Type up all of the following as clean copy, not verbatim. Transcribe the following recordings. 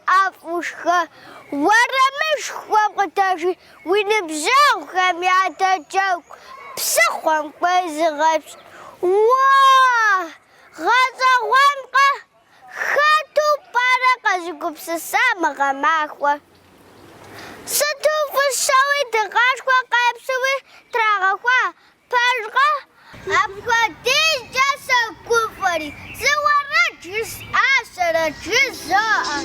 ӏэфӏушхэ, уэрэмышхуэ къыдэжи, уи ныбжьэгъухэм ядэджэгу, псыхъуэм кӏуэи зыгъэпщ. Гъэщӏэгъуэнкъэ, хэту пӏэрэ къэзыгупсыса мы гъэмахуэ? Сыту фӏыщэуи дыгъэшхуэ къепсууи трагъэхуа пэжкъэ? Апхуэдизкӏэ согуфӏэри, зыуэрэд жысӏащ, арэджы зоӏэ.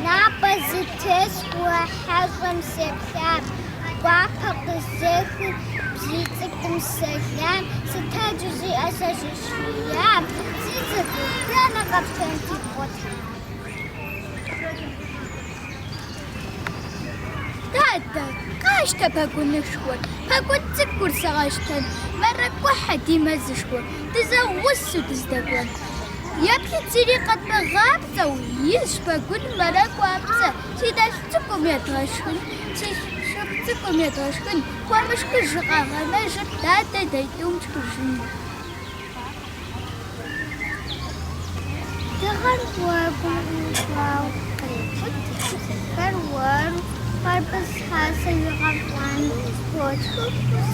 Напазитес, уахазам сепхаб, guapa kızıkı, بزيتكم السلام ستجزي أساس الشياب زيتكم أنا قبتنتي بوتها تاتا قاشتا باكو نشكور باكو تسكر سغاشتن مرة واحد يمزشكور تزوسو تزدقون يبكي تسيري قد مغابزة ويش باكل مرة وابزة تداشتكم يتغشكن تشبتكم يتغشكن ومش كشغاها ما جبتاتا دايتوم تكشن تغن وابن واو كروان Purpose has a one sport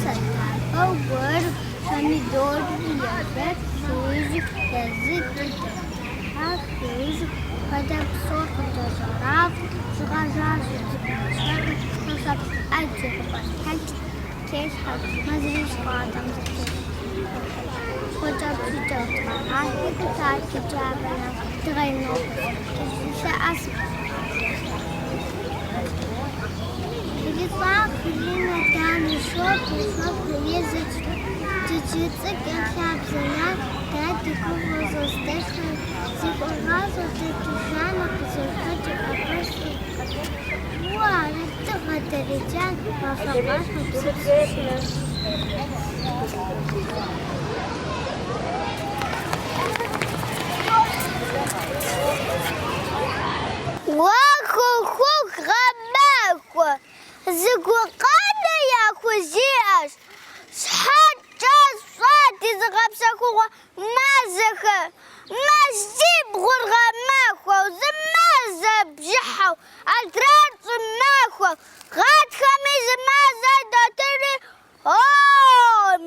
satire. A word sunny door yabet fish desert half fish but I'm so photograph Sugajar Sab Ajib Case has Mazis Fadam Photograph I hit the type to travel to Reno. Литва хлина там шоп приезжать чуть-чуть капсуля так такого застежка сигурно ты тушана посылка просто уа это материал زقوقانا يا خوزياش حتى صوت يزغب سكوغا مازخة مازيب غرغا ماخو زمازة بجحو الترانس ماخو غاد خميز مازة داتري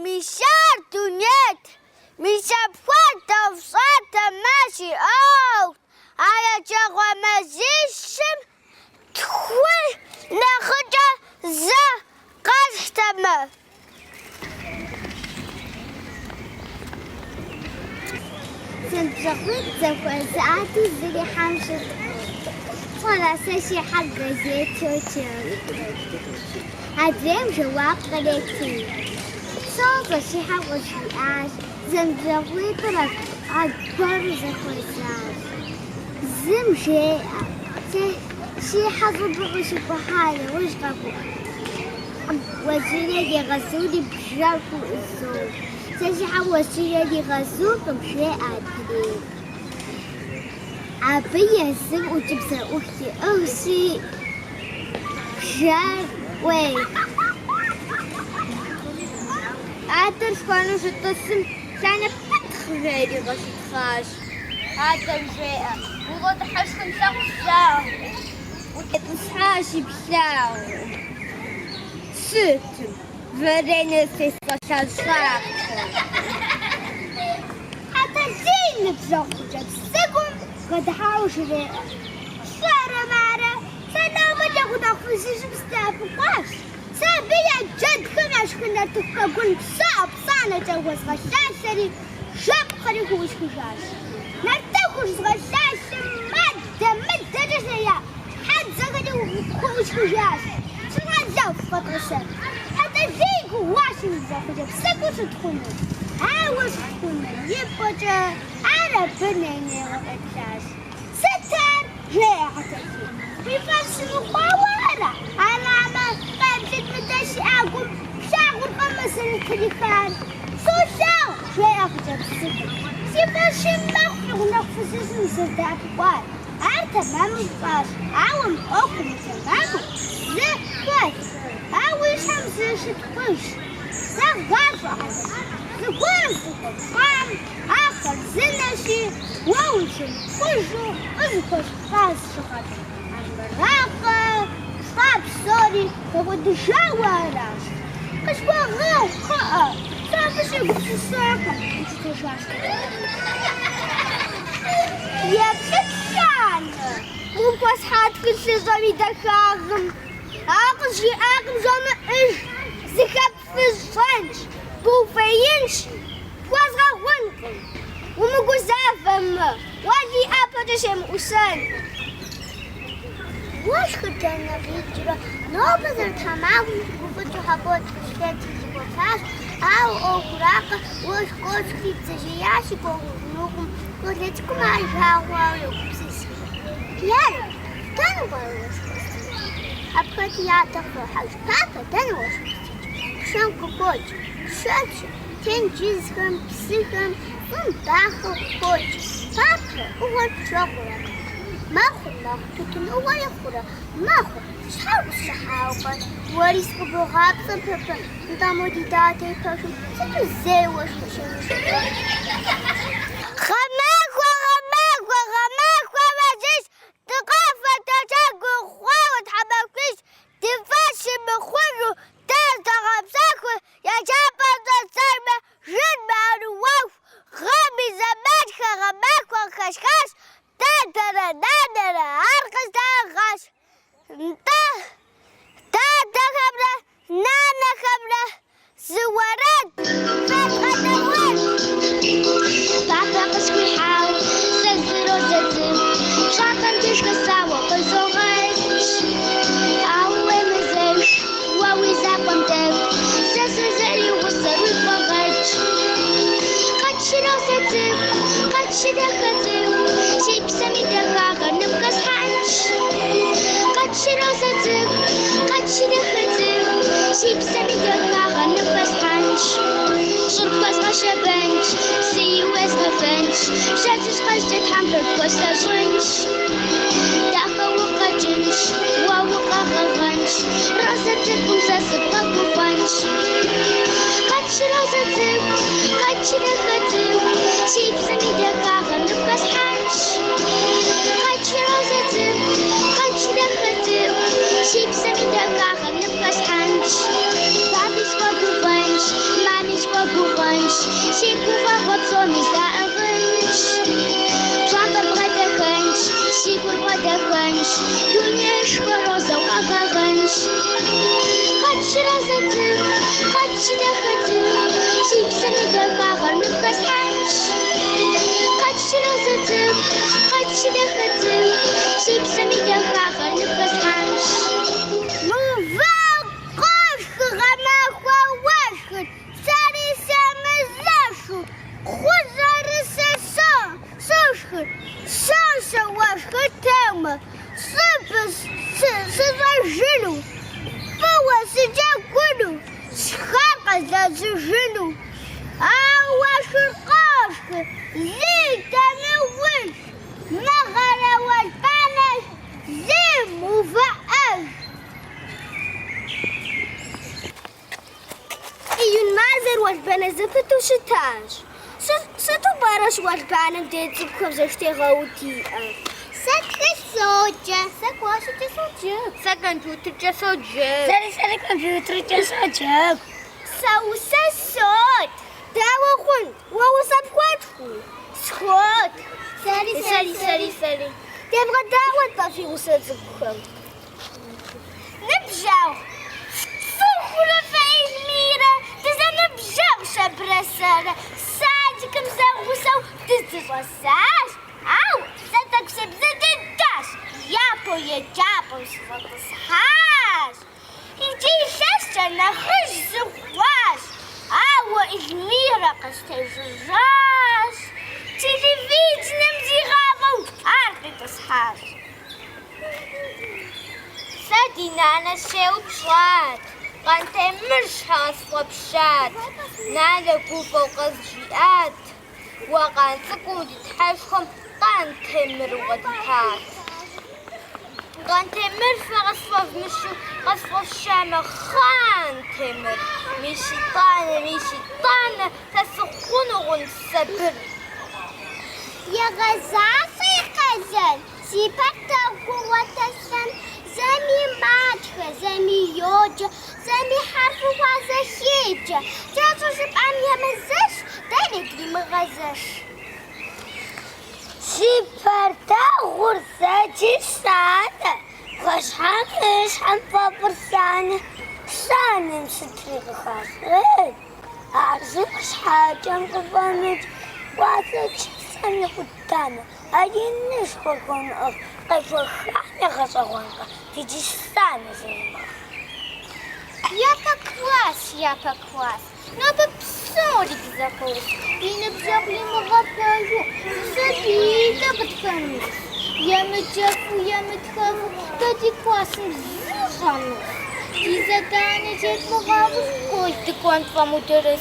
ميشار تونيت ميشار فاتا فصاتا ماشي على جغوة مازيشم تخوي ناخدها زا قاستمة سنتزغوت زفوة ساعتي زي حمشة ولا ساشي حق زيتو هدريم جواب قريتي صوت شي حق وشي عاش زنتزغوت لك أكبر زفوة ساعت زم جيئة شي حظ بغش بحالي وش غفو وزيري غسولي بشرف الزول ساشي وزيري غسول بشيء أدري عبية سم وجبسة أختي أوشي شار وي عادر شكوانو شتوسم كان فتخ غيري غشت خاش عادر جيئة وغد حشكن شخصا وتتحاشي بشاو سوتم فريني سيسكا شرق حتى زين بزوجة سقم قد حاوش ريئة شارة مارة سنة ومجا قد أخفزيش بستافقاش سابيا جد خناش كنا تفقون صعب صانة جوز غشاشري شاب خريق وش كشاش نرتوش غشاش مدة جسيا زغدي وخوش كجاش شنو هالزاف فترة هذا زيك واشن زاف جاب سكوش تكونوا عاوش تكونوا يبقى على بنيني وإكشاش ستر جاعتك بيفاش مقاورة على ما قابلت متاشي أقول شاغل قمص التليفون شو جاعتك سكر سيفاش مخلوق نقفز اسم زدات واي تمام الفاش عاوم أكل تمام زفاش عاوش همزة شتخش زغافة زقوم تقام آخر زنشي ووشن خشو ازكش خاص شخص عالبراقة صاب سوري تقود شاوراش كشبه غاو خاء صافش يقص الساقة مشتشاش يا فتشان مو بس حاد في السيزوني دكاغم أقصي أقم زونا إيش زكاب في الصنج بو فينش وازغا وانكم ومقو زافم واجي أبا تشم أسان واش كنت أنا فيجرا نو بدر تمام وفتو حبوت كشكاتي وفاش أو أوراق وشكوش في تجياشي كونغنوكم كلتكم عالباغوا يوكسيس يارو تنوى وشكوستي أبقى يعطف حوش بابا تنوى وشكوستي شان كوكوج شاتش تنجيزكم بسيكم ونباخو كوج بابا أول شغلك ماخذ تكن أول يخورا ماخذ شحاوبة وريسك بغابة بابا ندامو ديداتي باشو ستو زي وشوشي خماك ومجيش تقافة تتاقو خواوة حباكيش تفاشي بخورو تلتغب ساكو يا جابا تسرمة جن معروف غامي زمانك غماك وخشخاش تاترا نادرا أرقص تاغاش تاتا خبرة نانا خبرة زورات فتحة دوار بابا قسكي حاو سزرو ززم شاطن تشكى سوا قزوغيش أوي مزيش واوي زاقم تب ززري وصر وفغيش قدش راسة قدش دخزم شيب سمي دخاغ نبقى سحنش قدش راسة قدش دخزم شيب سمي دخاغ نبقى سحنش شرباس غشبنش سي وزن فنش شاتش قشت حمبر كوستا جنش داخا وقجنش ووقا غغنش راستكم ساسبقا كوفنش قدش راسة قدش دخزم شيب سمي دخاغ نبقى سحنش قدش راسة قدش دخزم شيب سمي دخاغ نبقى سحنش بابيش وقوفنش ماميش وقوفنش شيكو فاغوت صومي ساغنش شاطر بغدخنش شيكو بغدخنش دنياش وروزا وغغنش قدش راسة قدش دخزم شيب سمي دخاغ نبقى سحنش قدش راسة قدش دخزم شيب سمي دخاغ نبقى سحنش Жину, повосы джакуну, схака за жину, а ваши кошки, зитами выш, нагара вальпана, зиму в аж. И юназер вальпана запыту шитаж. Сату бараш вальпана детском заштегаути. Сакасоджа, саквашите соджак. Сакампьютерча соджак. Сари компьютерча соджак. Сауса сот. Давахун, ваусапхуатху. Схот. Сари. Дебра дават пафируса зукхам. Небжау. Сухура фейзмира. Тиза небжау шабрасара. Садикам загусау. Тизивасаш. Ау, так все бзадидаш, я поїдяпав сватасхаш. Іди щастя на хиш зухваш, ау із міра кастежужаш. Телевізним зігавав артитасхаш. Садіна на шеучлат, قانتي مرشحة صبشات نالا كوفا وقزجيات وقان سكودي تحاشهم قان تمر وغدتات قان تمر فغصف مشو قصف الشام خان تمر ميشي طانة تسخون غنسبر يا غزافي قزل سيبتا قوة السن زمي ماتخ زمي يوجا زمي حرف وازا حيجا جاتو شبعان يمزش داينك لي مغزش سيبتا غرزة سادة غشحان فابر سانة سانة مستريق خاصة أعزوش حاجة مقبامج وازا سانة قدامة أجي نشخكم أف قيف خانة خصوانك تيجي سانة زي ما Япа-клас. Ну, аби псорик запис. І не взяли мовапаю. Собі та батьками. Ямитхаву, тоді класом зюхану. І задане дід моваву, ой, ти конт вам утерес.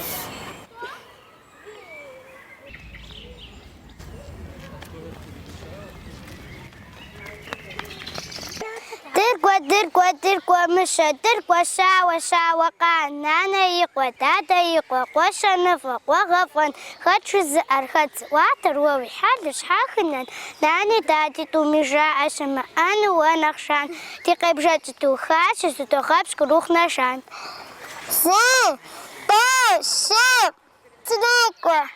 Тырква, мыша, тырква, шава, канана, иква, тата, иква, коша, нафа, квагафан, хочу за архат, ватер, вови, хадыш, хахынан, дани, тати, тумижа, ашама, ану, ванахшан, тикай бжати, тухачи, сутохапску, рух нашан. Тырква.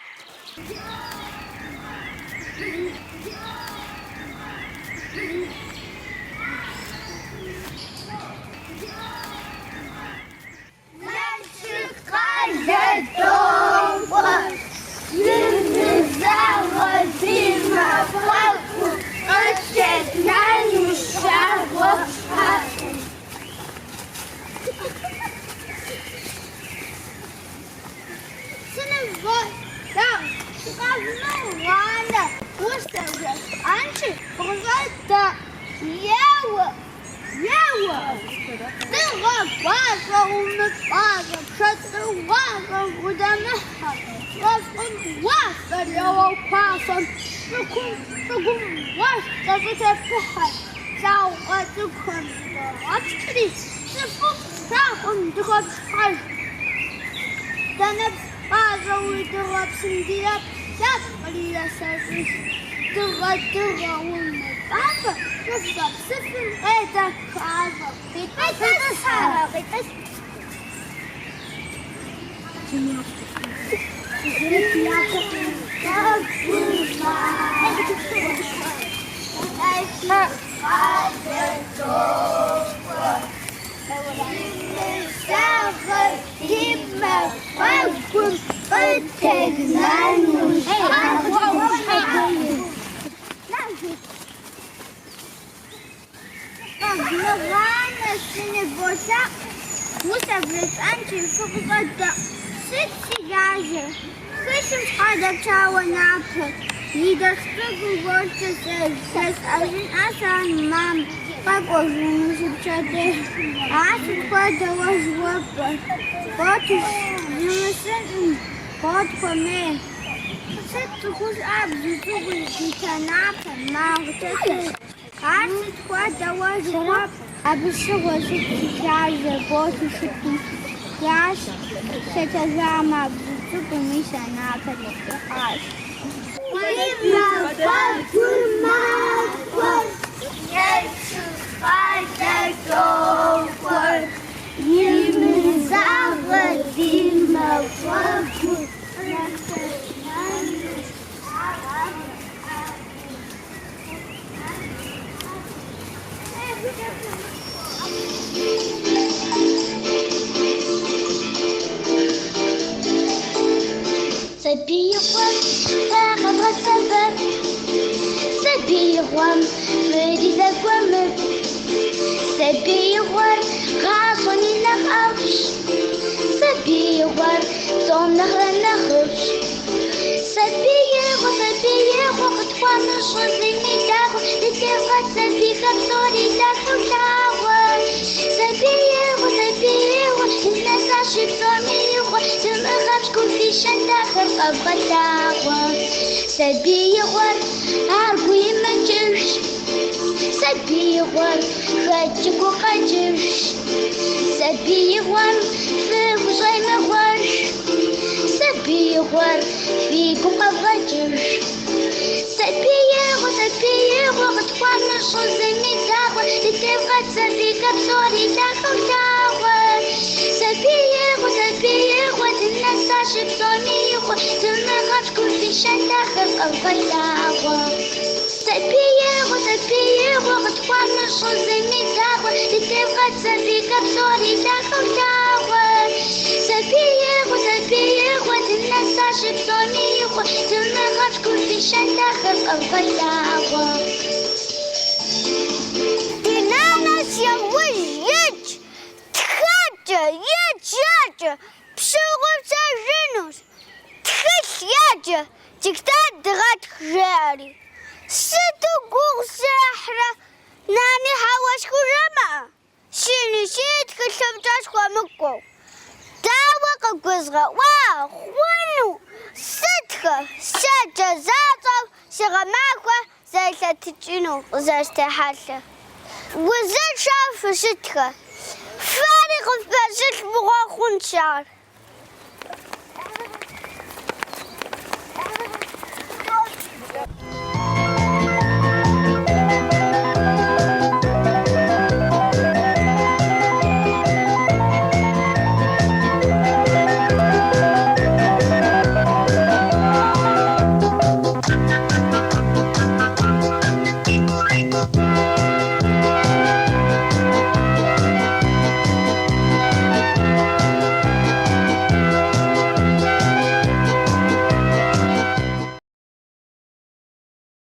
Сяджэ пщыгъуэм сэжынущ. Тхылъ яджэ диктант дгъэтх жери. Сыту гугъу зехьрэ нани хьэуэшхужэмэ. Щыни щыт тхылъымкӀэ схуэмыкӀуэу. Дауэ къыгузгъэӀуа хъуну? Сытхэ сяджэ защӀэу си гъэмахуэ зэлъэтыкӀыну къызэрыстехьэлъэ. Узыншэу фыщытхэ. Фэри къыфпэщылъ мыгъуэ хъунщ ар.